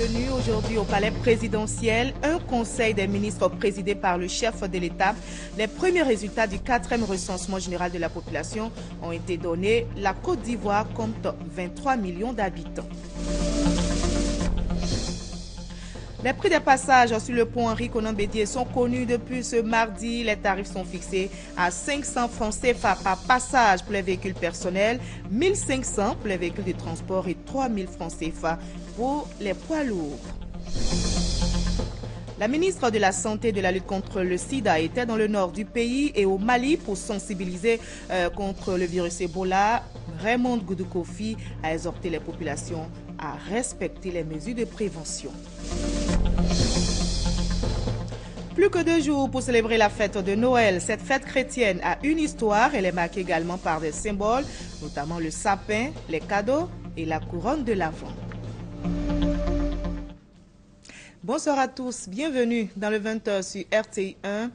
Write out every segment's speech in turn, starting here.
tenu aujourd'hui au palais présidentiel un conseil des ministres présidé par le chef de l'État. Les premiers résultats du 4e recensement général de la population ont été donnés. La Côte d'Ivoire compte 23 millions d'habitants. Les prix des passages sur le pont Henri Konan Bédié sont connus depuis ce mardi. Les tarifs sont fixés à 500 francs CFA par passage pour les véhicules personnels, 1500 pour les véhicules de transport et 3000 francs CFA pour les poids lourds. La ministre de la Santé et de la lutte contre le sida était dans le nord du pays et au Mali pour sensibiliser contre le virus Ebola. Raymond Goudou-Kofi a exhorté les populations à respecter les mesures de prévention. Plus que 2 jours pour célébrer la fête de Noël. Cette fête chrétienne a une histoire. Elle est marquée également par des symboles, notamment le sapin, les cadeaux et la couronne de l'Avent. Bonsoir à tous, bienvenue dans le 20h sur RTI 1.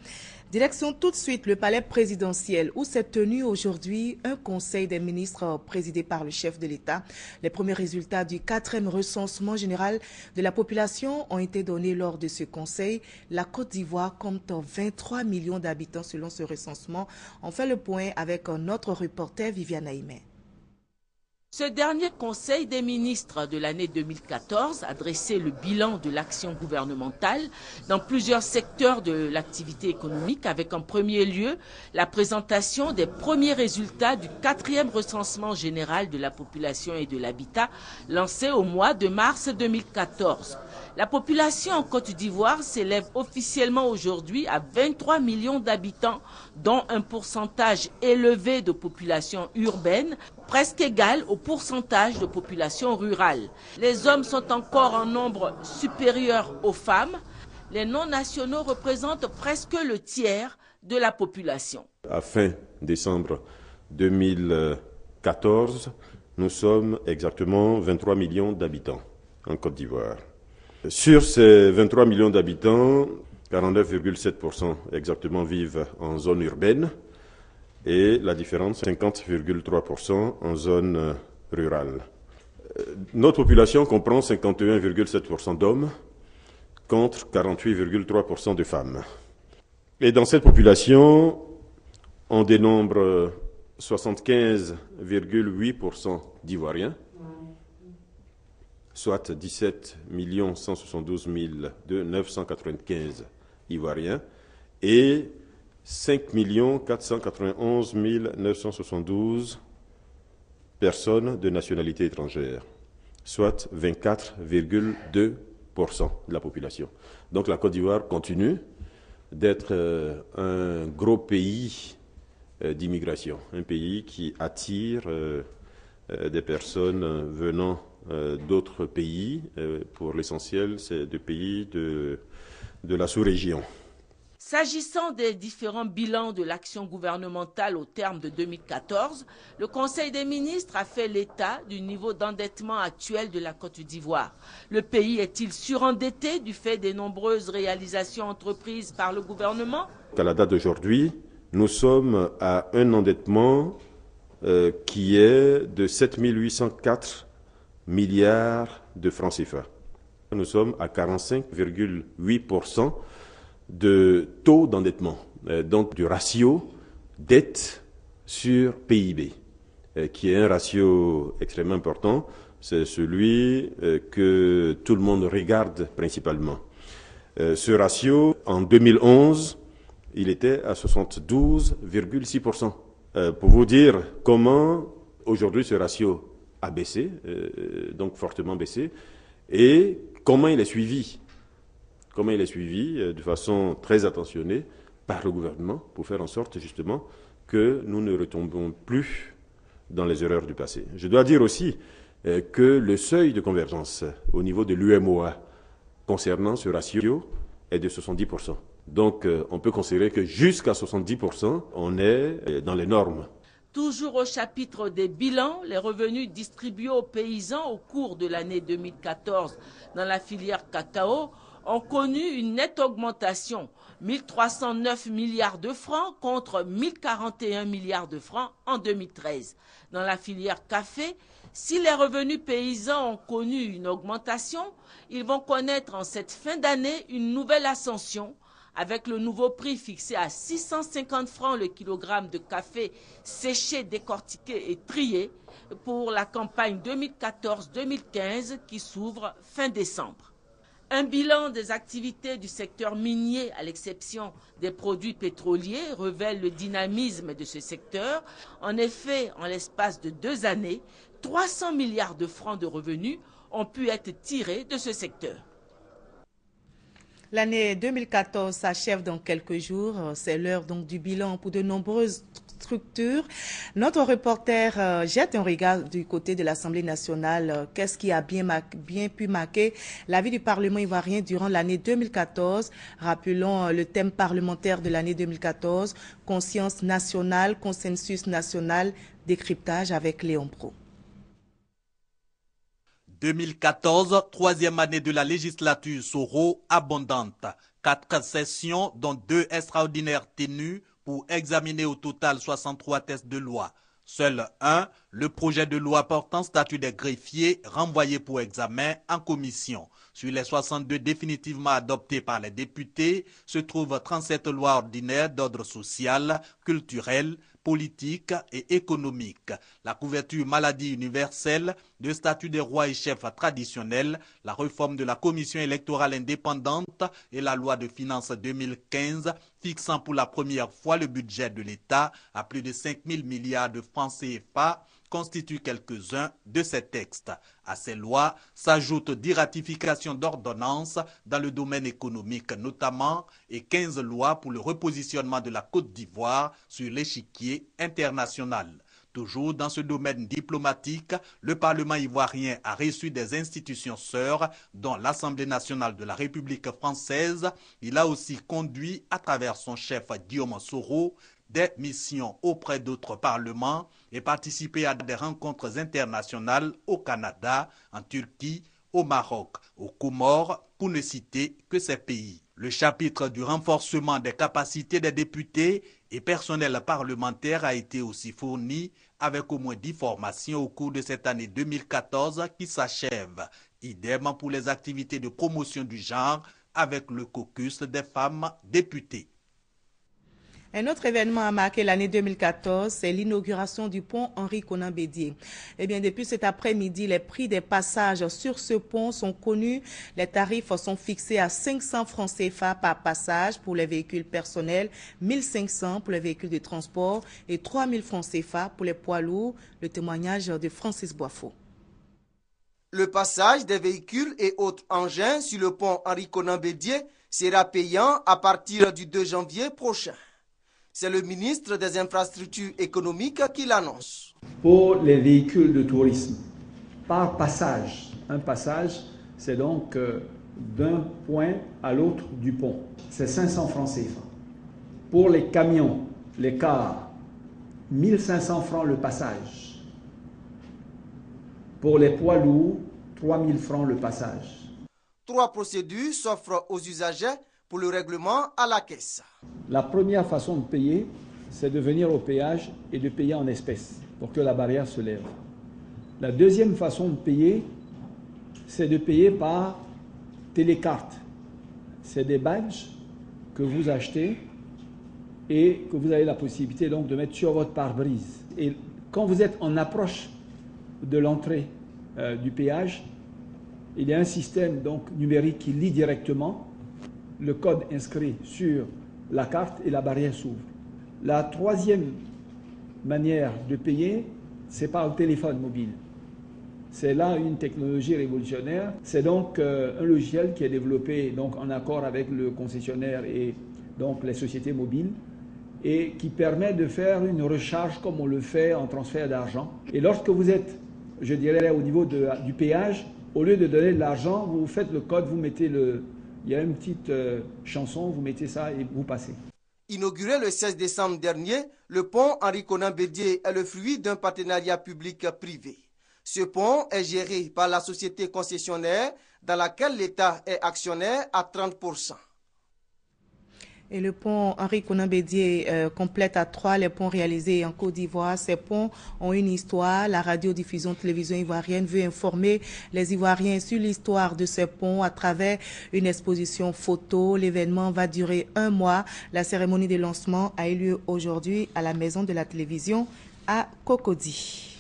Direction tout de suite le palais présidentiel où s'est tenu aujourd'hui un conseil des ministres présidé par le chef de l'État. Les premiers résultats du 4e recensement général de la population ont été donnés lors de ce conseil. La Côte d'Ivoire compte 23 millions d'habitants selon ce recensement. On fait le point avec notre reporter Viviane Aïmé. Ce dernier conseil des ministres de l'année 2014 a dressé le bilan de l'action gouvernementale dans plusieurs secteurs de l'activité économique avec en premier lieu la présentation des premiers résultats du 4e recensement général de la population et de l'habitat lancé au mois de mars 2014. La population en Côte d'Ivoire s'élève officiellement aujourd'hui à 23 millions d'habitants, dont un pourcentage élevé de population urbaine, presque égal au pourcentage de population rurale. Les hommes sont encore en nombre supérieur aux femmes. Les non-nationaux représentent presque le tiers de la population. À fin décembre 2014, nous sommes exactement 23 millions d'habitants en Côte d'Ivoire. Sur ces 23 millions d'habitants, 49,7% exactement vivent en zone urbaine et la différence, 50,3% en zone rurale. Notre population comprend 51,7% d'hommes contre 48,3% de femmes. Et dans cette population, on dénombre 75,8% d'Ivoiriens, soit 17 172 995 Ivoiriens, et 5 491 972 personnes de nationalité étrangère, soit 24,2% de la population. Donc la Côte d'Ivoire continue d'être un gros pays d'immigration, un pays qui attire des personnes venant d'autres pays. Pour l'essentiel, c'est des pays de la sous-région. S'agissant des différents bilans de l'action gouvernementale au terme de 2014, le Conseil des ministres a fait l'état du niveau d'endettement actuel de la Côte d'Ivoire. Le pays est-il surendetté du fait des nombreuses réalisations entreprises par le gouvernement? À la date d'aujourd'hui, nous sommes à un endettement qui est de 7 804 milliards de francs CFA. Nous sommes à 45,8% de taux d'endettement, donc du ratio dette sur PIB, qui est un ratio extrêmement important. C'est celui que tout le monde regarde principalement. Ce ratio, en 2011, il était à 72,6%. Pour vous dire comment aujourd'hui ce ratio a baissé, donc fortement baissé, et comment il est suivi. Comment il est suivi de façon très attentionnée par le gouvernement pour faire en sorte justement que nous ne retombons plus dans les erreurs du passé. Je dois dire aussi que le seuil de convergence au niveau de l'UMOA concernant ce ratio est de 70%. Donc on peut considérer que jusqu'à 70%, on est dans les normes. Toujours au chapitre des bilans, les revenus distribués aux paysans au cours de l'année 2014 dans la filière cacao ont connu une nette augmentation, 1309 milliards de francs contre 1041 milliards de francs en 2013. Dans la filière café, Si les revenus paysans ont connu une augmentation, ils vont connaître en cette fin d'année une nouvelle ascension avec le nouveau prix fixé à 650 francs le kilogramme de café séché, décortiqué et trié pour la campagne 2014-2015 qui s'ouvre fin décembre. Un bilan des activités du secteur minier, à l'exception des produits pétroliers, révèle le dynamisme de ce secteur. En effet, en l'espace de 2 années, 300 milliards de francs de revenus ont pu être tirés de ce secteur. L'année 2014 s'achève dans quelques jours. C'est l'heure donc du bilan pour de nombreuses structures. Notre reporter jette un regard du côté de l'Assemblée nationale. Qu'est-ce qui a bien pu marquer la vie du Parlement ivoirien durant l'année 2014? Rappelons le thème parlementaire de l'année 2014, conscience nationale, consensus national, décryptage avec Léon Pro. 2014, troisième année de la législature Soro, abondante. 4 sessions, dont 2 extraordinaires tenues pour examiner au total 63 textes de loi. Seul un, le projet de loi portant statut des greffiers, renvoyé pour examen en commission. Sur les 62 définitivement adoptés par les députés, se trouvent 37 lois ordinaires d'ordre social, culturel, politique et économique, la couverture maladie universelle, le statut des rois et chefs traditionnels, la réforme de la commission électorale indépendante et la loi de finances 2015 fixant pour la première fois le budget de l'État à plus de 5 000 milliards de francs CFA constituent quelques-uns de ces textes. À ces lois s'ajoutent 10 ratifications d'ordonnances dans le domaine économique notamment et 15 lois pour le repositionnement de la Côte d'Ivoire sur l'échiquier international. Toujours dans ce domaine diplomatique, le Parlement ivoirien a reçu des institutions sœurs, dont l'Assemblée nationale de la République française. Il a aussi conduit, à travers son chef Guillaume Soro, des missions auprès d'autres parlements et participé à des rencontres internationales au Canada, en Turquie, au Maroc, aux Comores, pour ne citer que ces pays. Le chapitre du renforcement des capacités des députés et personnels parlementaires a été aussi fourni avec au moins 10 formations au cours de cette année 2014 qui s'achève. Idem pour les activités de promotion du genre avec le caucus des femmes députées. Un autre événement a marqué l'année 2014, c'est l'inauguration du pont Henri-Konan Bédié. Eh bien, depuis cet après-midi, les prix des passages sur ce pont sont connus. Les tarifs sont fixés à 500 francs CFA par passage pour les véhicules personnels, 1500 pour les véhicules de transport et 3000 francs CFA pour les poids lourds. Le témoignage de Francis Boifo. Le passage des véhicules et autres engins sur le pont Henri-Konan Bédié sera payant à partir du 2 janvier prochain. C'est le ministre des Infrastructures économiques qui l'annonce. Pour les véhicules de tourisme, par passage, un passage, c'est donc d'un point à l'autre du pont. C'est 500 francs CFA. Pour les camions, les cars, 1500 francs le passage. Pour les poids lourds, 3000 francs le passage. 3 procédures s'offrent aux usagers pour le règlement à la caisse. La première façon de payer, c'est de venir au péage et de payer en espèces pour que la barrière se lève. La deuxième façon de payer, c'est de payer par télécarte. C'est des badges que vous achetez et que vous avez la possibilité donc de mettre sur votre pare-brise. Et quand vous êtes en approche de l'entrée du péage, il y a un système donc numérique qui lit directement le code inscrit sur la carte et la barrière s'ouvre. La troisième manière de payer, c'est par le téléphone mobile. C'est là une technologie révolutionnaire. C'est donc un logiciel qui est développé donc en accord avec le concessionnaire et donc les sociétés mobiles et qui permet de faire une recharge comme on le fait en transfert d'argent. Et lorsque vous êtes, je dirais, au niveau du péage, au lieu de donner de l'argent, vous faites le code, vous mettez il y a une petite chanson, vous mettez ça et vous passez. Inauguré le 16 décembre dernier, le pont Henri-Konan Bédié est le fruit d'un partenariat public-privé. Ce pont est géré par la société concessionnaire dans laquelle l'État est actionnaire à 30%. Et le pont Henri Konan Bédié complète à 3 les ponts réalisés en Côte d'Ivoire. Ces ponts ont une histoire. La radiodiffusion télévision ivoirienne veut informer les Ivoiriens sur l'histoire de ces ponts à travers une exposition photo. L'événement va durer 1 mois. La cérémonie de lancement a eu lieu aujourd'hui à la Maison de la Télévision à Cocody.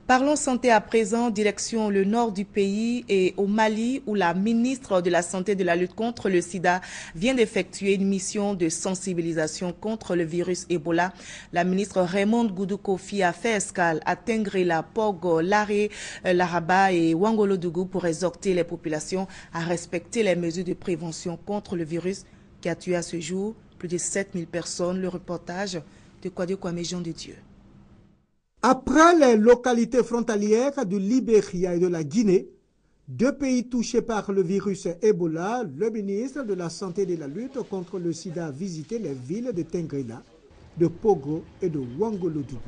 Parlons santé à présent, direction le nord du pays et au Mali où la ministre de la Santé et de la lutte contre le sida vient d'effectuer une mission de sensibilisation contre le virus Ebola. La ministre Raymond Goudou Kofi a fait escale à Tengrela, Pogo, Laré, Laraba et Wangolodougou pour exhorter les populations à respecter les mesures de prévention contre le virus qui a tué à ce jour plus de 7000 personnes. Le reportage de Kwadjo Kwame Jean de Dieu. Après les localités frontalières du Libéria et de la Guinée, 2 pays touchés par le virus Ebola, le ministre de la Santé et de la lutte contre le sida a visité les villes de Tengrela, de Pogo et de Wangolodougou,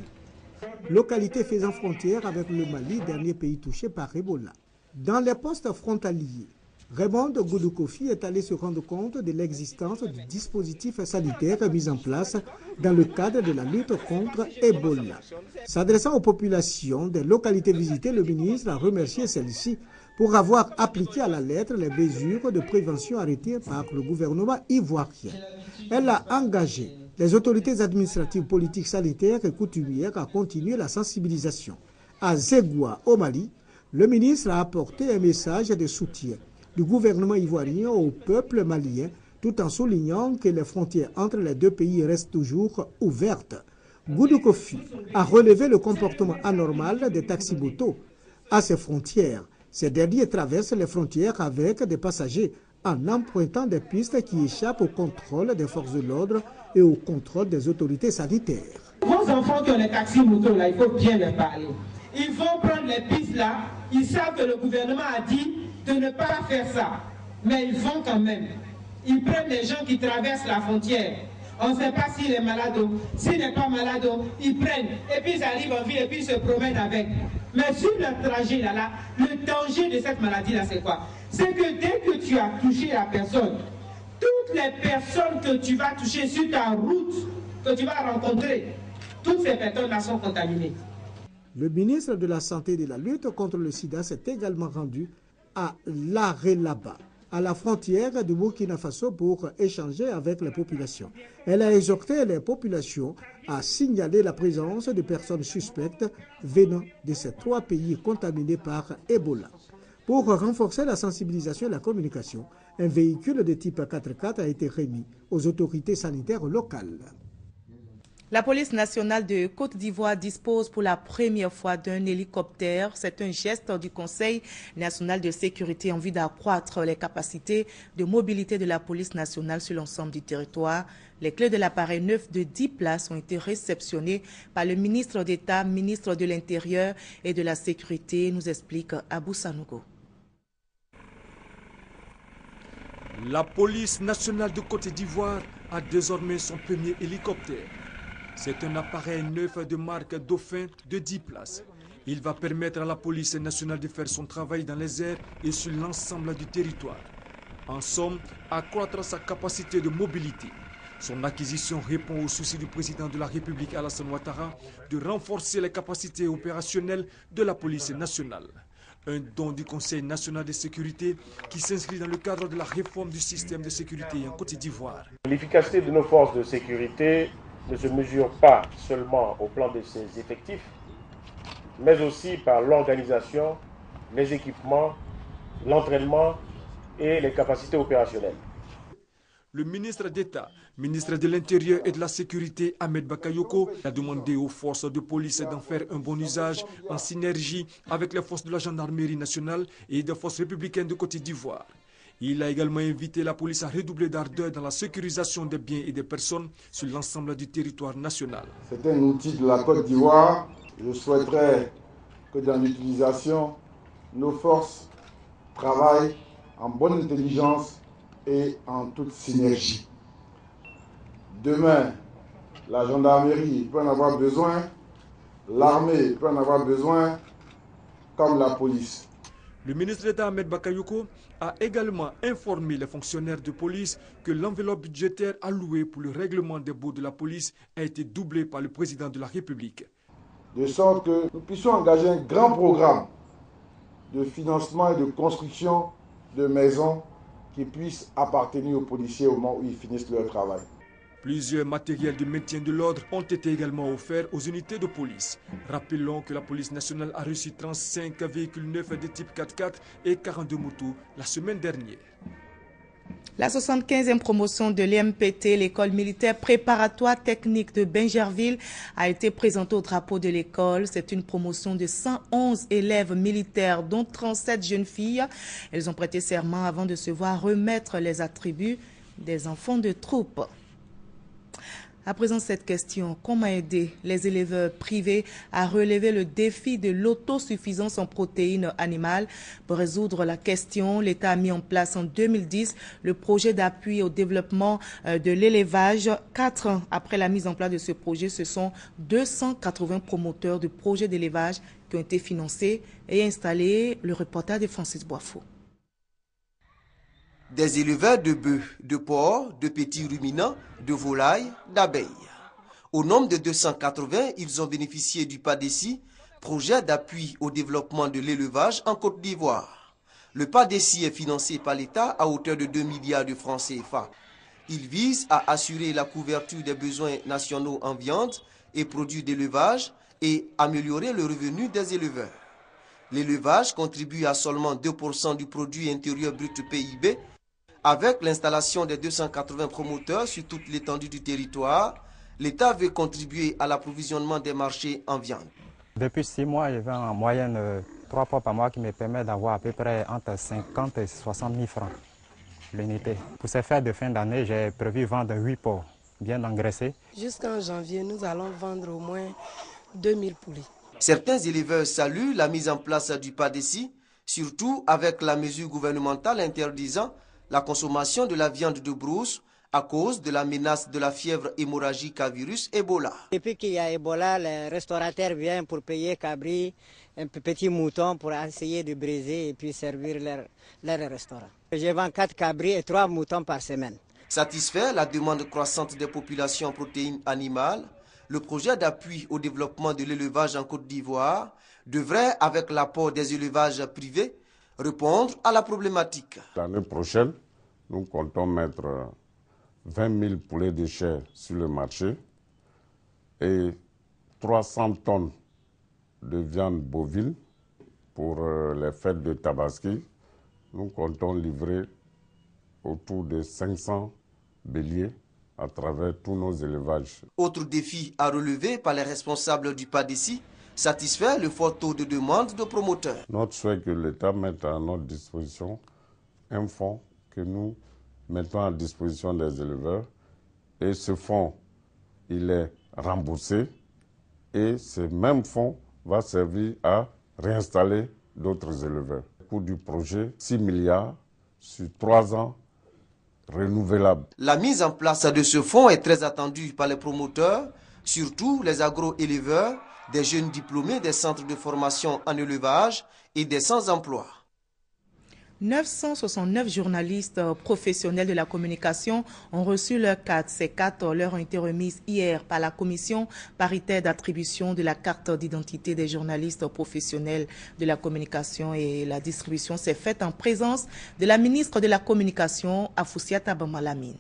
localités faisant frontière avec le Mali, dernier pays touché par Ebola. Dans les postes frontaliers, Raymond Goudou Kofi est allé se rendre compte de l'existence du dispositif sanitaire mis en place dans le cadre de la lutte contre Ebola. S'adressant aux populations des localités visitées, le ministre a remercié celles-ci pour avoir appliqué à la lettre les mesures de prévention arrêtées par le gouvernement ivoirien. Elle a engagé les autorités administratives, politiques, sanitaires et coutumières à continuer la sensibilisation. À Zégoua, au Mali, le ministre a apporté un message de soutien du gouvernement ivoirien au peuple malien, tout en soulignant que les frontières entre les 2 pays restent toujours ouvertes. Goudou Kofi a relevé le comportement anormal des taxi-motos à ces frontières. Ces derniers traversent les frontières avec des passagers en empruntant des pistes qui échappent au contrôle des forces de l'ordre et au contrôle des autorités sanitaires. Vos enfants qui ont les taxi-motos, là, il faut bien les parler. Ils vont prendre les pistes là, ils savent que le gouvernement a dit de ne pas faire ça. Mais ils vont quand même. Ils prennent les gens qui traversent la frontière. On ne sait pas s'il est malade ou s'il n'est pas malade, ils prennent. Et puis ils arrivent en ville et puis ils se promènent avec. Mais sur le trajet là, le danger de cette maladie là, c'est quoi? C'est que dès que tu as touché la personne, toutes les personnes que tu vas toucher sur ta route, que tu vas rencontrer, toutes ces personnes là sont contaminées. Le ministre de la Santé et de la lutte contre le sida s'est également rendu à Laré-Laba, à la frontière du Burkina Faso, pour échanger avec les populations. Elle a exhorté les populations à signaler la présence de personnes suspectes venant de ces 3 pays contaminés par Ebola. Pour renforcer la sensibilisation et la communication, un véhicule de type 4x4 a été remis aux autorités sanitaires locales. La police nationale de Côte d'Ivoire dispose pour la première fois d'un hélicoptère. C'est un geste du Conseil national de sécurité en vue d'accroître les capacités de mobilité de la police nationale sur l'ensemble du territoire. Les clés de l'appareil neuf de 10 places ont été réceptionnées par le ministre d'État, ministre de l'Intérieur et de la Sécurité, nous explique Abou Sanogo. La police nationale de Côte d'Ivoire a désormais son premier hélicoptère. C'est un appareil neuf de marque Dauphin de 10 places. Il va permettre à la police nationale de faire son travail dans les airs et sur l'ensemble du territoire. En somme, accroître sa capacité de mobilité. Son acquisition répond au souci du président de la République Alassane Ouattara de renforcer les capacités opérationnelles de la police nationale. Un don du Conseil national de sécurité qui s'inscrit dans le cadre de la réforme du système de sécurité en Côte d'Ivoire. L'efficacité de nos forces de sécurité ne se mesure pas seulement au plan de ses effectifs, mais aussi par l'organisation, les équipements, l'entraînement et les capacités opérationnelles. Le ministre d'État, ministre de l'Intérieur et de la Sécurité, Ahmed Bakayoko, a demandé aux forces de police d'en faire un bon usage en synergie avec les forces de la gendarmerie nationale et des forces républicaines de Côte d'Ivoire. Il a également invité la police à redoubler d'ardeur dans la sécurisation des biens et des personnes sur l'ensemble du territoire national. C'est un outil de la Côte d'Ivoire. Je souhaiterais que dans l'utilisation, nos forces travaillent en bonne intelligence et en toute synergie. Demain, la gendarmerie peut en avoir besoin, l'armée peut en avoir besoin, comme la police. Le ministre d'État Ahmed Bakayoko a également informé les fonctionnaires de police que l'enveloppe budgétaire allouée pour le règlement des baux de la police a été doublée par le président de la République. De sorte que nous puissions engager un grand programme de financement et de construction de maisons qui puissent appartenir aux policiers au moment où ils finissent leur travail. Plusieurs matériels de maintien de l'ordre ont été également offerts aux unités de police. Rappelons que la police nationale a reçu 35 véhicules neufs de type 4x4 et 42 motos la semaine dernière. La 75e promotion de l'EMPT, l'école militaire préparatoire technique de Bingerville, a été présentée au drapeau de l'école. C'est une promotion de 111 élèves militaires, dont 37 jeunes filles. Elles ont prêté serment avant de se voir remettre les attributs des enfants de troupe. À présent, cette question, comment aider les éleveurs privés à relever le défi de l'autosuffisance en protéines animales? Pour résoudre la question, l'État a mis en place en 2010 le projet d'appui au développement de l'élevage. 4 ans après la mise en place de ce projet, ce sont 280 promoteurs de projets d'élevage qui ont été financés et installés. Le reportage de Francis Boifo. Des éleveurs de bœufs, de porcs, de petits ruminants, de volailles, d'abeilles. Au nombre de 280, ils ont bénéficié du PADECI, projet d'appui au développement de l'élevage en Côte d'Ivoire. Le PADECI est financé par l'État à hauteur de 2 milliards de francs CFA. Il vise à assurer la couverture des besoins nationaux en viande et produits d'élevage et améliorer le revenu des éleveurs. L'élevage contribue à seulement 2% du produit intérieur brut PIB. Avec l'installation des 280 promoteurs sur toute l'étendue du territoire, l'État veut contribuer à l'approvisionnement des marchés en viande. Depuis 6 mois, je vends en moyenne 3 fois par mois qui me permet d'avoir à peu près entre 50 et 60 000 francs l'unité. Pour ces fêtes de fin d'année, j'ai prévu vendre 8 porcs bien engraissés. Jusqu'en janvier, nous allons vendre au moins 2000 poulets. Certains éleveurs saluent la mise en place du PADECI, surtout avec la mesure gouvernementale interdisant la consommation de la viande de brousse à cause de la menace de la fièvre hémorragique à virus Ebola. Depuis qu'il y a Ebola, les restaurateurs viennent pour payer cabri, un petit mouton pour essayer de briser et puis servir leur restaurant. Je vends 4 cabris et 3 moutons par semaine. Satisfait la demande croissante des populations en protéines animales, le projet d'appui au développement de l'élevage en Côte d'Ivoire devrait, avec l'apport des élevages privés, répondre à la problématique. L'année prochaine, nous comptons mettre 20 000 poulets de chair sur le marché et 300 tonnes de viande bovine pour les fêtes de Tabaski. Nous comptons livrer autour de 500 béliers à travers tous nos élevages. Autre défi à relever par les responsables du PADECI, satisfaire le fort taux de demande de promoteurs. Notre souhait est que l'État mette à notre disposition un fonds que nous mettons à disposition des éleveurs. Et ce fonds, il est remboursé. Et ce même fonds va servir à réinstaller d'autres éleveurs. Le coût du projet, 6 milliards sur 3 ans renouvelables. La mise en place de ce fonds est très attendue par les promoteurs, surtout les agro-éleveurs, des jeunes diplômés des centres de formation en élevage et des sans-emploi. 969 journalistes professionnels de la communication ont reçu leur carte. Ces cartes leur ont été remises hier par la commission paritaire d'attribution de la carte d'identité des journalistes professionnels de la communication, et la distribution s'est faite en présence de la ministre de la Communication, Afoussiata Bamalamine.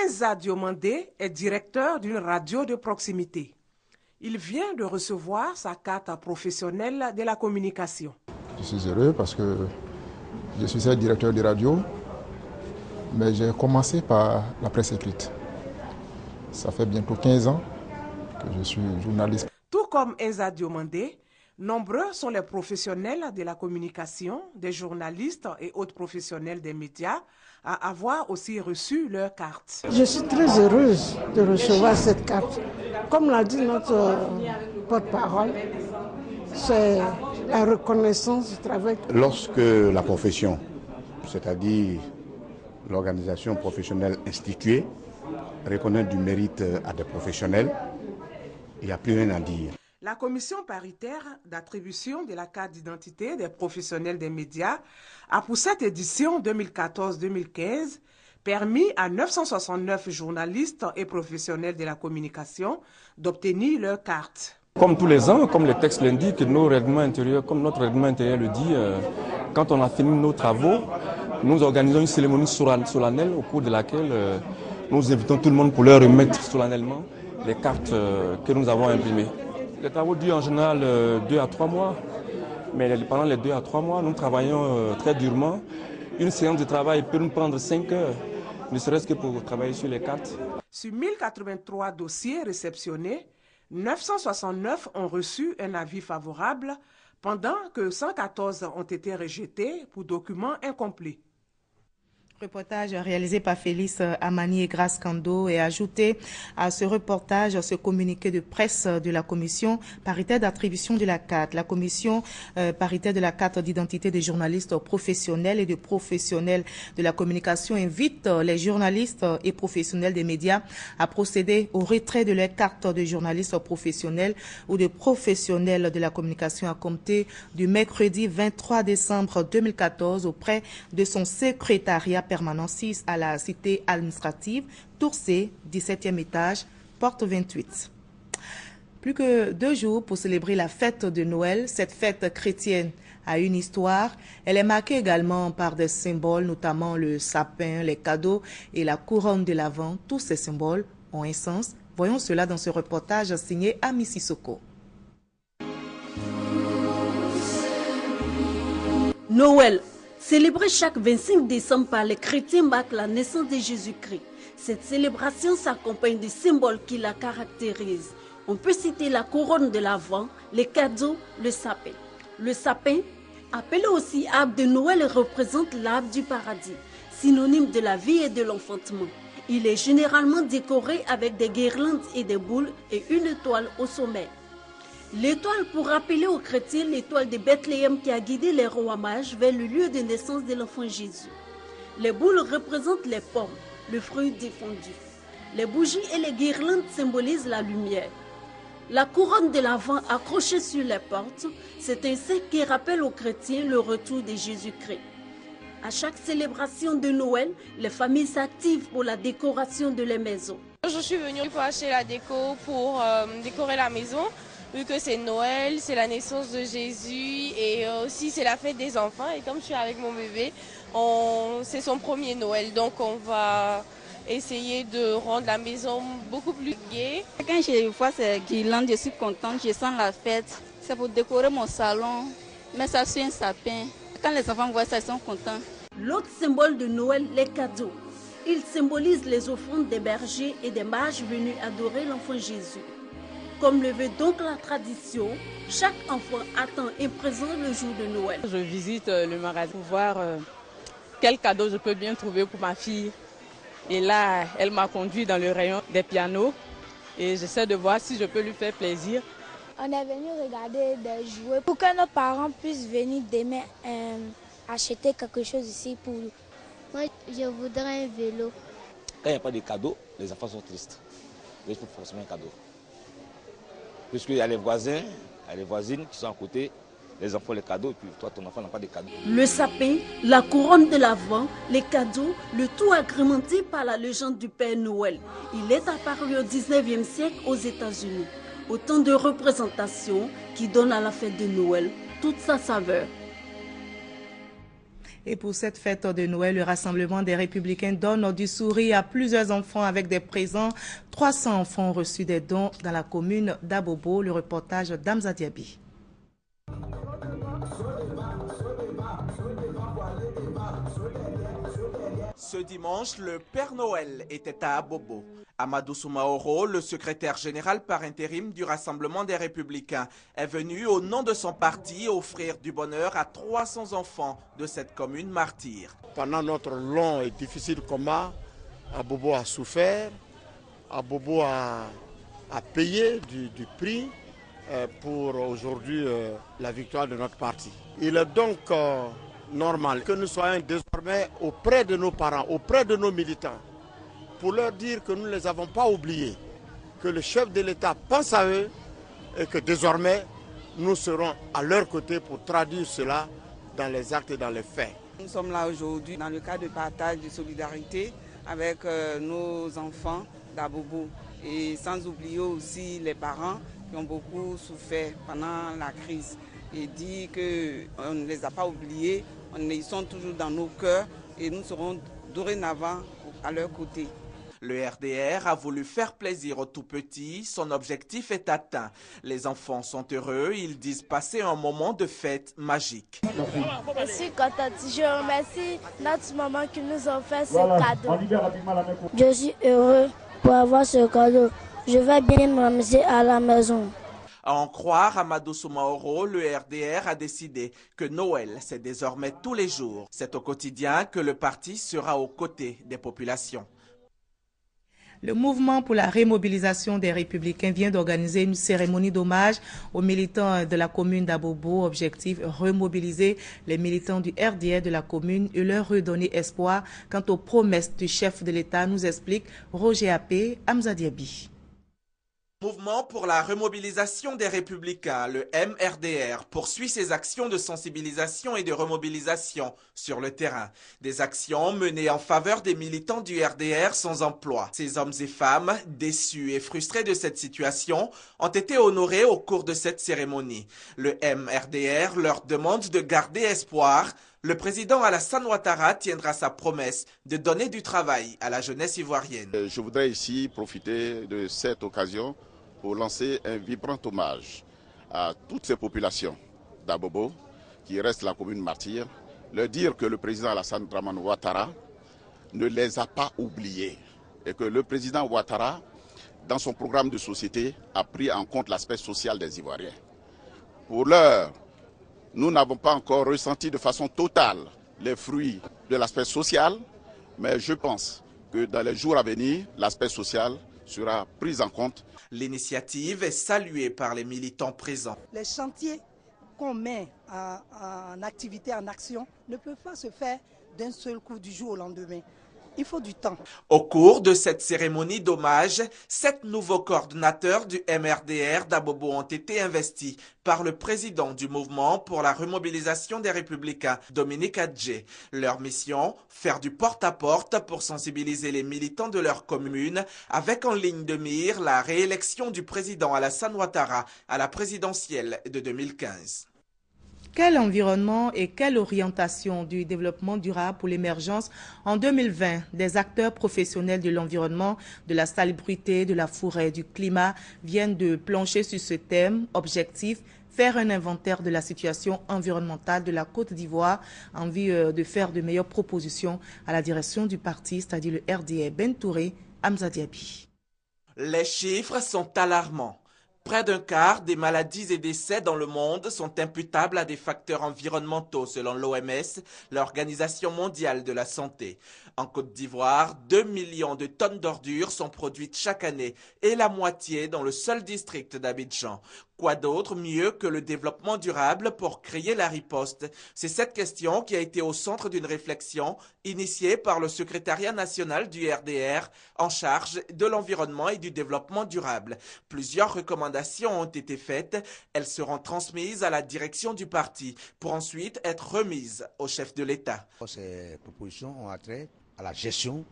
Enza Diomandé est directeur d'une radio de proximité. Il vient de recevoir sa carte professionnelle de la communication. Je suis heureux parce que je suis un directeur de radio, mais j'ai commencé par la presse écrite. Ça fait bientôt 15 ans que je suis journaliste. Tout comme Enza Diomandé, nombreux sont les professionnels de la communication, des journalistes et autres professionnels des médias à avoir aussi reçu leur carte. Je suis très heureuse de recevoir cette carte. Comme l'a dit notre porte-parole, c'est la reconnaissance du travail. Lorsque la profession, c'est-à-dire l'organisation professionnelle instituée, reconnaît du mérite à des professionnels, il n'y a plus rien à dire. La commission paritaire d'attribution de la carte d'identité des professionnels des médias a pour cette édition 2014-2015 permis à 969 journalistes et professionnels de la communication d'obtenir leur carte. Comme tous les ans, comme le texte l'indique, notre règlement intérieur le dit, quand on a fini nos travaux, nous organisons une cérémonie solennelle au cours de laquelle nous invitons tout le monde pour leur remettre solennellement les cartes que nous avons imprimées. Les travaux durent en général 2 à 3 mois, mais pendant les 2 à 3 mois, nous travaillons très durement. Une séance de travail peut nous prendre 5 heures, ne serait-ce que pour travailler sur les cartes. Sur 1083 dossiers réceptionnés, 969 ont reçu un avis favorable, pendant que 114 ont été rejetés pour documents incomplets. Reportage réalisé par Félix Amani et Grace Kando et ajouté à ce reportage ce communiqué de presse de la commission paritaire d'attribution de la carte. La commission paritaire de la carte d'identité des journalistes professionnels et de professionnels de la communication invite les journalistes et professionnels des médias à procéder au retrait de leur carte de journalistes professionnels ou de professionnels de la communication à compter du mercredi 23 décembre 2014 auprès de son secrétariat permanent 6 à la cité administrative, Tour C, 17e étage, porte 28. Plus que 2 jours pour célébrer la fête de Noël. Cette fête chrétienne a une histoire. Elle est marquée également par des symboles, notamment le sapin, les cadeaux et la couronne de l'Avent. Tous ces symboles ont un sens. Voyons cela dans ce reportage signé Ami Sissoko. Noël, célébré chaque 25 décembre par les chrétiens, marque la naissance de Jésus-Christ. Cette célébration s'accompagne des symboles qui la caractérisent. On peut citer la couronne de l'Avent, les cadeaux, le sapin. Le sapin, appelé aussi arbre de Noël, représente l'arbre du paradis, synonyme de la vie et de l'enfantement. Il est généralement décoré avec des guirlandes et des boules et une étoile au sommet. L'étoile, pour rappeler aux chrétiens l'étoile de Bethléem qui a guidé les rois mages vers le lieu de naissance de l'enfant Jésus. Les boules représentent les pommes, le fruit défendu. Les bougies et les guirlandes symbolisent la lumière. La couronne de l'Avent accrochée sur les portes, c'est un signe qui rappelle aux chrétiens le retour de Jésus-Christ. À chaque célébration de Noël, les familles s'activent pour la décoration de les maisons. Je suis venue pour acheter la déco pour décorer la maison. Vu que c'est Noël, c'est la naissance de Jésus et aussi c'est la fête des enfants. Et comme je suis avec mon bébé, c'est son premier Noël. Donc on va essayer de rendre la maison beaucoup plus gaie. Quand je vois ces guirlandes, je suis contente, je sens la fête. C'est pour décorer mon salon, mettre ça sur un sapin. Quand les enfants voient ça, ils sont contents. L'autre symbole de Noël, les cadeaux. Ils symbolisent les offrandes des bergers et des mages venus adorer l'enfant Jésus. Comme le veut donc la tradition, chaque enfant attend un présent le jour de Noël. Je visite le magasin pour voir quel cadeau je peux bien trouver pour ma fille. Et là, elle m'a conduit dans le rayon des pianos et j'essaie de voir si je peux lui faire plaisir. On est venu regarder des jouets pour que nos parents puissent venir demain acheter quelque chose ici pour nous. Moi, je voudrais un vélo. Quand il n'y a pas de cadeau, les enfants sont tristes. Il faut forcément un cadeau. Puisqu'il y a les voisins, il y a les voisines qui sont à côté, les enfants les cadeaux, et puis toi ton enfant n'a pas de cadeaux. Le sapin, la couronne de l'Avent, les cadeaux, le tout agrémenté par la légende du Père Noël. Il est apparu au 19e siècle aux États-Unis. Autant de représentations qui donnent à la fête de Noël toute sa saveur. Et pour cette fête de Noël, le Rassemblement des Républicains donne du sourire à plusieurs enfants avec des présents. 300 enfants ont reçu des dons dans la commune d'Abobo. Le reportage d'Amza Diaby. Ce dimanche, le Père Noël était à Abobo. Amadou Soumaoro, le secrétaire général par intérim du Rassemblement des Républicains, est venu au nom de son parti offrir du bonheur à 300 enfants de cette commune martyre. Pendant notre long et difficile combat, Abobo a souffert, Abobo a payé du prix pour aujourd'hui la victoire de notre parti. Il est donc normal que nous soyons désormais auprès de nos parents, auprès de nos militants, pour leur dire que nous ne les avons pas oubliés, que le chef de l'État pense à eux et que désormais, nous serons à leur côté pour traduire cela dans les actes et dans les faits. Nous sommes là aujourd'hui dans le cadre de partage de solidarité avec nos enfants d'Abobo et sans oublier aussi les parents qui ont beaucoup souffert pendant la crise et dit qu'on ne les a pas oubliés, ils sont toujours dans nos cœurs et nous serons dorénavant à leur côté. Le RDR a voulu faire plaisir aux tout-petits, son objectif est atteint. Les enfants sont heureux, ils disent passer un moment de fête magique. Je suis contente, je remercie notre maman qui nous a fait ce cadeau. Je suis heureux pour avoir ce cadeau, je vais bien m'amuser à la maison. À en croire Amadou Soumaoro, le RDR a décidé que Noël, c'est désormais tous les jours. C'est au quotidien que le parti sera aux côtés des populations. Le mouvement pour la remobilisation des Républicains vient d'organiser une cérémonie d'hommage aux militants de la commune d'Abobo. Objectif, remobiliser les militants du RDR de la commune et leur redonner espoir quant aux promesses du chef de l'État, nous explique Roger Appé, Hamza Diaby. Mouvement pour la remobilisation des Républicains, le MRDR, poursuit ses actions de sensibilisation et de remobilisation sur le terrain. Des actions menées en faveur des militants du RDR sans emploi. Ces hommes et femmes, déçus et frustrés de cette situation, ont été honorés au cours de cette cérémonie. Le MRDR leur demande de garder espoir. Le président Alassane Ouattara tiendra sa promesse de donner du travail à la jeunesse ivoirienne. Je voudrais ici profiter de cette occasion pour lancer un vibrant hommage à toutes ces populations d'Abobo qui restent la commune martyre, leur dire que le président Alassane Dramane Ouattara ne les a pas oubliés et que le président Ouattara, dans son programme de société, a pris en compte l'aspect social des Ivoiriens. Pour l'heure, nous n'avons pas encore ressenti de façon totale les fruits de l'aspect social, mais je pense que dans les jours à venir, l'aspect social sera pris en compte. L'initiative est saluée par les militants présents. Les chantiers qu'on met en activité, en action, ne peuvent pas se faire d'un seul coup du jour au lendemain. Il faut du temps. Au cours de cette cérémonie d'hommage, 7 nouveaux coordonnateurs du MRDR d'Abobo ont été investis par le président du mouvement pour la remobilisation des Républicains, Dominique Adjé. Leur mission, faire du porte-à-porte pour sensibiliser les militants de leur commune, avec en ligne de mire la réélection du président Alassane Ouattara à la présidentielle de 2015. Quel environnement et quelle orientation du développement durable pour l'émergence en 2020 des acteurs professionnels de l'environnement, de la salubrité, de la forêt, du climat viennent de plancher sur ce thème. Objectif, faire un inventaire de la situation environnementale de la Côte d'Ivoire en vue de faire de meilleures propositions à la direction du parti, c'est-à-dire le RDR. Ben Touré, Hamza Diaby. Les chiffres sont alarmants. Près d'un quart des maladies et décès dans le monde sont imputables à des facteurs environnementaux selon l'OMS, l'Organisation mondiale de la santé. En Côte d'Ivoire, 2 millions de tonnes d'ordures sont produites chaque année et la moitié dans le seul district d'Abidjan. Quoi d'autre mieux que le développement durable pour créer la riposte? C'est cette question qui a été au centre d'une réflexion initiée par le secrétariat national du RDR en charge de l'environnement et du développement durable. Plusieurs recommandations ont été faites. Elles seront transmises à la direction du parti pour ensuite être remises au chef de l'État. Ces propositions ont attrait à la gestion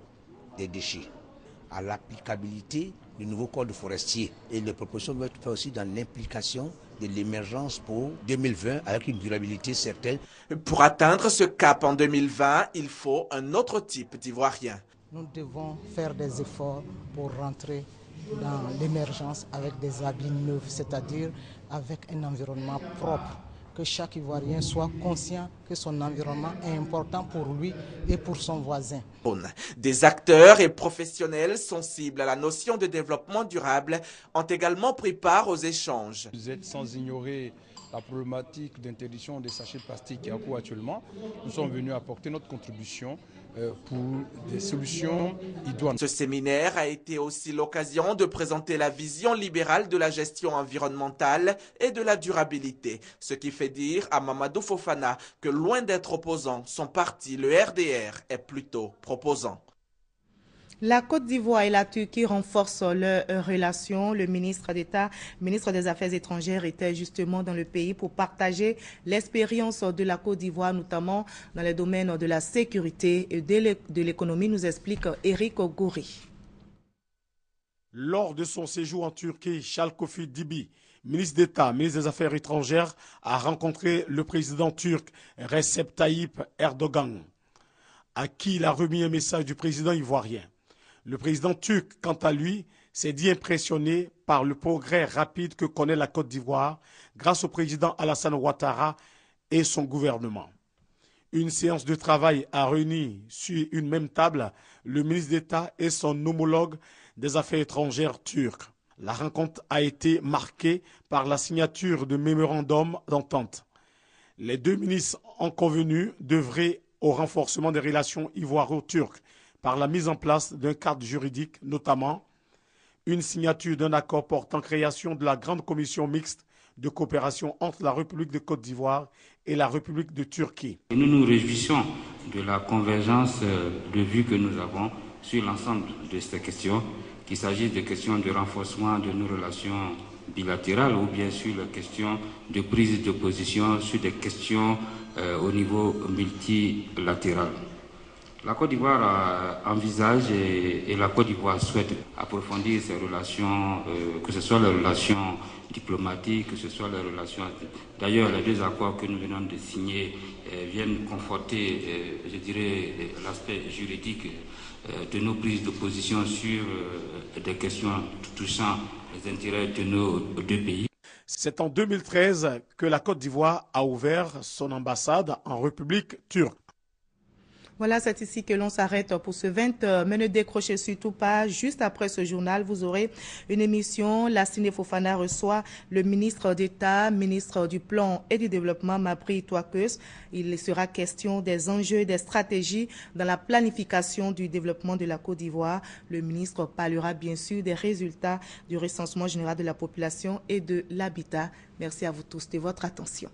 des déchets, à l'applicabilité du nouveau code forestier. Et les propositions doivent être faites aussi dans l'implication de l'émergence pour 2020 avec une durabilité certaine. Pour atteindre ce cap en 2020, il faut un autre type d'Ivoirien. Nous devons faire des efforts pour rentrer dans l'émergence avec des habits neufs, c'est-à-dire avec un environnement propre. Que chaque Ivoirien soit conscient que son environnement est important pour lui et pour son voisin. Des acteurs et professionnels sensibles à la notion de développement durable ont également pris part aux échanges. Vous êtes sans ignorer la problématique d'interdiction des sachets plastiques qui est en cours actuellement. Nous sommes venus apporter notre contribution pour des solutions idoines. Ce séminaire a été aussi l'occasion de présenter la vision libérale de la gestion environnementale et de la durabilité, ce qui fait dire à Mamadou Fofana que loin d'être opposant, son parti, le RDR, est plutôt proposant. La Côte d'Ivoire et la Turquie renforcent leurs relations. Le ministre d'État, ministre des Affaires étrangères, était justement dans le pays pour partager l'expérience de la Côte d'Ivoire, notamment dans les domaines de la sécurité et de l'économie, nous explique Eric Goury. Lors de son séjour en Turquie, Chalkofi Dibi, ministre d'État, ministre des Affaires étrangères, a rencontré le président turc Recep Tayyip Erdogan, à qui il a remis un message du président ivoirien. Le président turc, quant à lui, s'est dit impressionné par le progrès rapide que connaît la Côte d'Ivoire grâce au président Alassane Ouattara et son gouvernement. Une séance de travail a réuni sur une même table le ministre d'État et son homologue des Affaires étrangères turc. La rencontre a été marquée par la signature de mémorandums d'entente. Les deux ministres ont convenu d'œuvrer au renforcement des relations ivoiro-turques par la mise en place d'un cadre juridique, notamment une signature d'un accord portant création de la grande commission mixte de coopération entre la République de Côte d'Ivoire et la République de Turquie. Nous nous réjouissons de la convergence de vues que nous avons sur l'ensemble de ces questions, qu'il s'agisse de questions de renforcement de nos relations bilatérales ou bien sur les questions de prise de position sur des questions au niveau multilatéral. La Côte d'Ivoire envisage et la Côte d'Ivoire souhaite approfondir ses relations, que ce soit les relations diplomatiques, que ce soit les relations... D'ailleurs, les deux accords que nous venons de signer viennent conforter, je dirais, l'aspect juridique de nos prises de position sur des questions touchant les intérêts de nos deux pays. C'est en 2013 que la Côte d'Ivoire a ouvert son ambassade en République turque. Voilà, c'est ici que l'on s'arrête pour ce 20h. Mais ne décrochez surtout pas. Juste après ce journal, vous aurez une émission. Lassine Fofana reçoit le ministre d'État, ministre du Plan et du Développement, Mabri Touakeus. Il sera question des enjeux et des stratégies dans la planification du développement de la Côte d'Ivoire. Le ministre parlera bien sûr des résultats du recensement général de la population et de l'habitat. Merci à vous tous de votre attention.